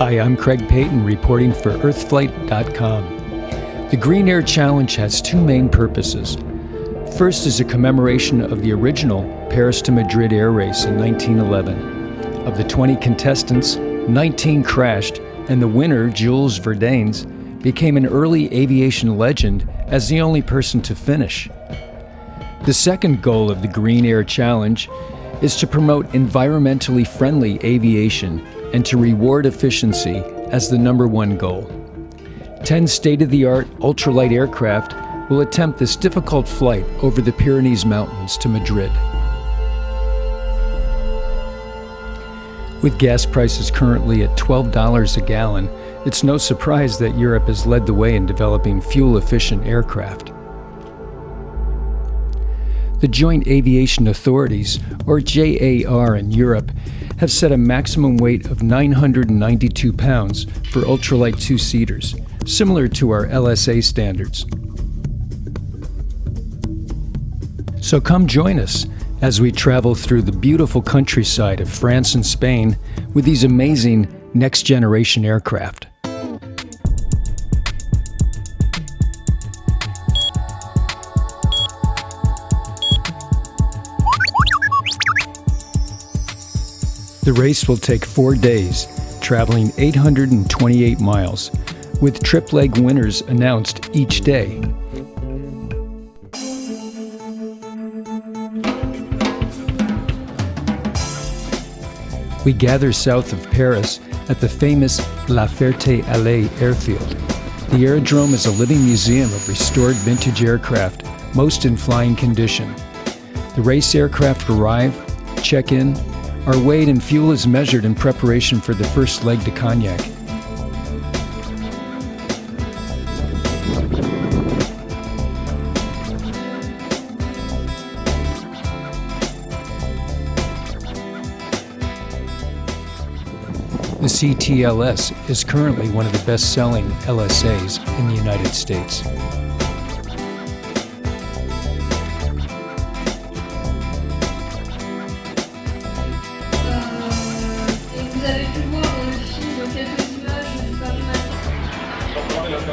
Hi, I'm Craig Peyton reporting for earthflight.com. The Green Air Challenge has two main purposes. First is a commemoration of the original Paris to Madrid air race in 1911. Of the 20 contestants, 19 crashed, and the winner, Jules Verdanes, became an early aviation legend as the only person to finish. The second goal of the Green Air Challenge is to promote environmentally friendly aviation and to reward efficiency as the number one goal. 10 state-of-the-art ultralight aircraft will attempt this difficult flight over the Pyrenees mountains to Madrid. With gas prices currently at $12 a gallon, it's no surprise that Europe has led the way in developing fuel-efficient aircraft. The Joint Aviation Authorities, or JAR in Europe, have set a maximum weight of 992 pounds for ultralight two-seaters, similar to our LSA standards. So come join us as we travel through the beautiful countryside of France and Spain with these amazing next-generation aircraft. The race will take 4 days, traveling 828 miles, with trip leg winners announced each day. We gather south of Paris at the famous La Ferté-Alais airfield. The aerodrome is a living museum of restored vintage aircraft, most in flying condition. The race aircraft arrive, check in, are weighed, and fuel is measured in preparation for the first leg to Cognac. The CTLS is currently one of the best-selling LSAs in the United States.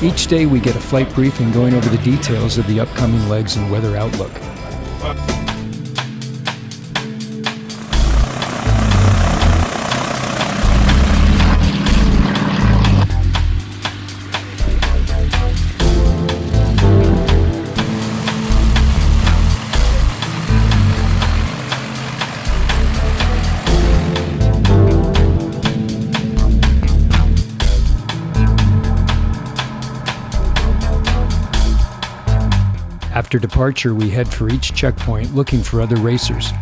Each day we get a flight briefing going over the details of the upcoming legs and weather outlook. After departure, we head for each checkpoint looking for other racers.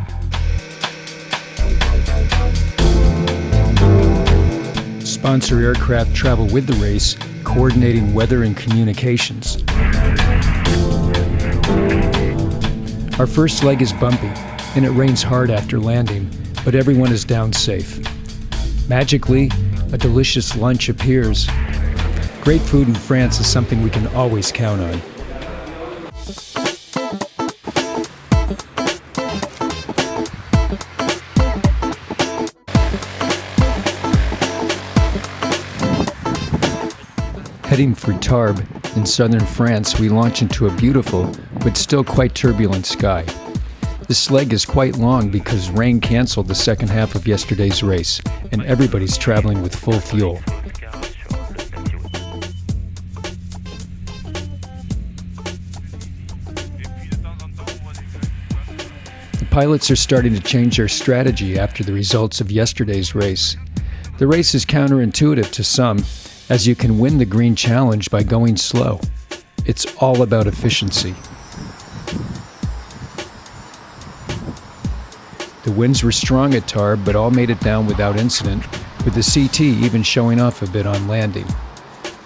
Sponsor aircraft travel with the race, coordinating weather and communications. Our first leg is bumpy, and it rains hard after landing, but everyone is down safe. Magically, a delicious lunch appears. Great food in France is something we can always count on. Heading for Tarbes in southern France, we launch into a beautiful but still quite turbulent sky. This leg is quite long because rain canceled the second half of yesterday's race, and everybody's traveling with full fuel. The pilots are starting to change their strategy after the results of yesterday's race. The race is counterintuitive to some, as you can win the Green Challenge by going slow. It's all about efficiency. The winds were strong at Tarbes, but all made it down without incident, with the CT even showing off a bit on landing.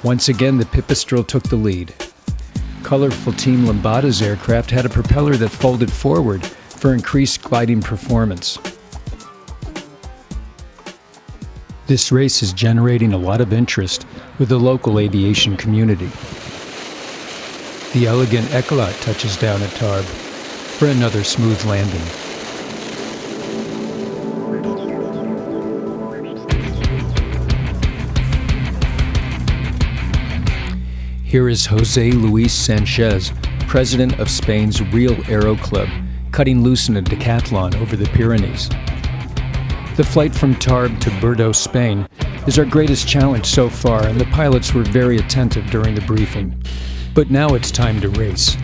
Once again, the Pipistrel took the lead. Colorful Team Lambada's aircraft had a propeller that folded forward for increased gliding performance. This race is generating a lot of interest with the local aviation community. The elegant Eclat touches down at Tarbes for another smooth landing. Here is Jose Luis Sanchez, president of Spain's Real Aero Club, cutting loose in a decathlon over the Pyrenees. The flight from Tarbes to Bordeaux, Spain, is our greatest challenge so far, and the pilots were very attentive during the briefing. But now it's time to race.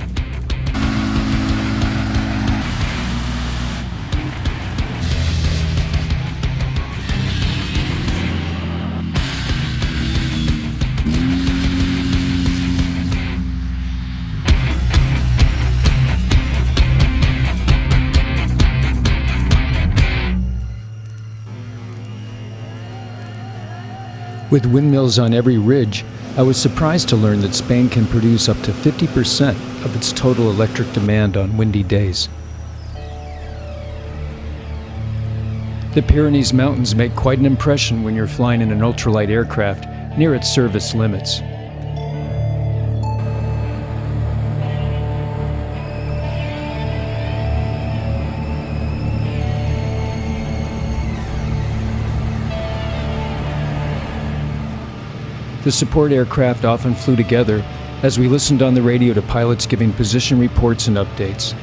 With windmills on every ridge, I was surprised to learn that Spain can produce up to 50% of its total electric demand on windy days. The Pyrenees Mountains make quite an impression when you're flying in an ultralight aircraft near its service limits. The support aircraft often flew together as we listened on the radio to pilots giving position reports and updates.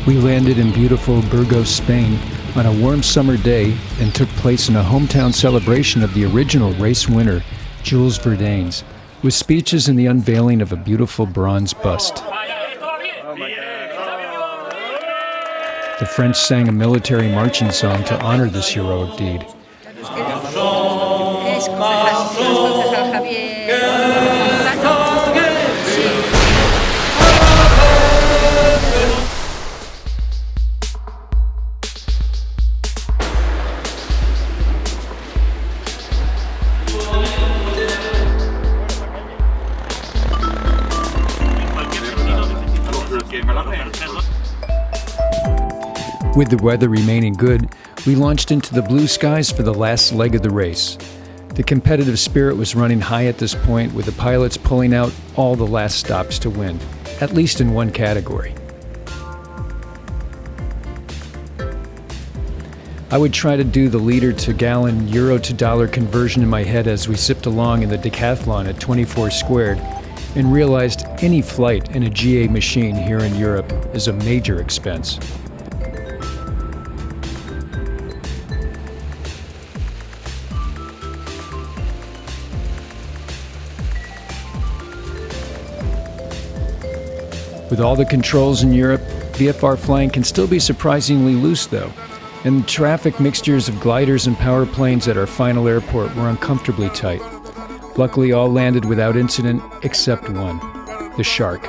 We landed in beautiful Burgos, Spain on a warm summer day and took place in a hometown celebration of the original race winner, Jules Verdains, with speeches and the unveiling of a beautiful bronze bust. The French sang a military marching song to honor this heroic deed. With the weather remaining good, we launched into the blue skies for the last leg of the race. The competitive spirit was running high at this point, with the pilots pulling out all the last stops to win, at least in one category. I would try to do the liter to gallon, euro to dollar conversion in my head as we zipped along in the decathlon at 24 squared, and realized any flight in a GA machine here in Europe is a major expense. With all the controls in Europe, VFR flying can still be surprisingly loose though, and the traffic mixtures of gliders and power planes at our final airport were uncomfortably tight. Luckily, all landed without incident except one, the Shark.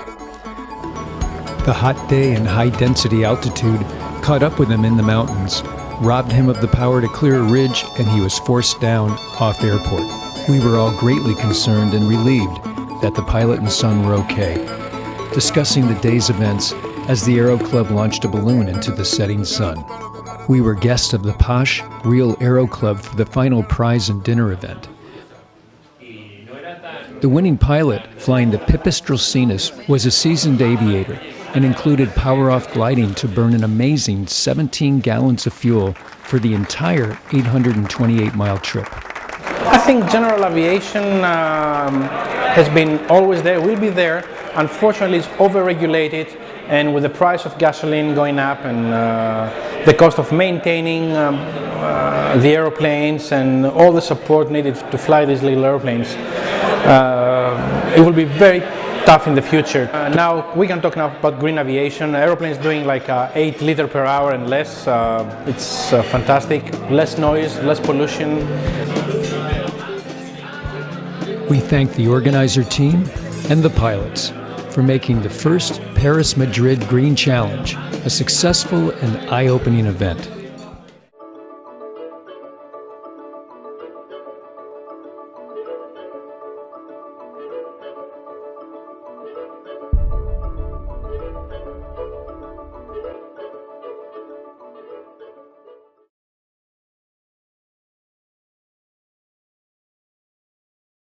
The hot day and high-density altitude caught up with him in the mountains, robbed him of the power to clear a ridge, and he was forced down off airport. We were all greatly concerned and relieved that the pilot and son were okay, discussing the day's events as the Aero Club launched a balloon into the setting sun. We were guests of the posh Real Aero Club for the final prize and dinner event. The winning pilot, flying the Pipistrel was a seasoned aviator and included power-off gliding to burn an amazing 17 gallons of fuel for the entire 828-mile trip. I think general aviation has been always there, will be there. Unfortunately, it's over-regulated, and with the price of gasoline going up and the cost of maintaining the aeroplanes and all the support needed to fly these little airplanes, it will be very tough in the future. Now we can talk now about green aviation. Aeroplanes doing like 8 liters per hour and less. It's fantastic. Less noise, less pollution. We thank the organizer team and the pilots for making the first Paris-Madrid Green Challenge a successful and eye-opening event.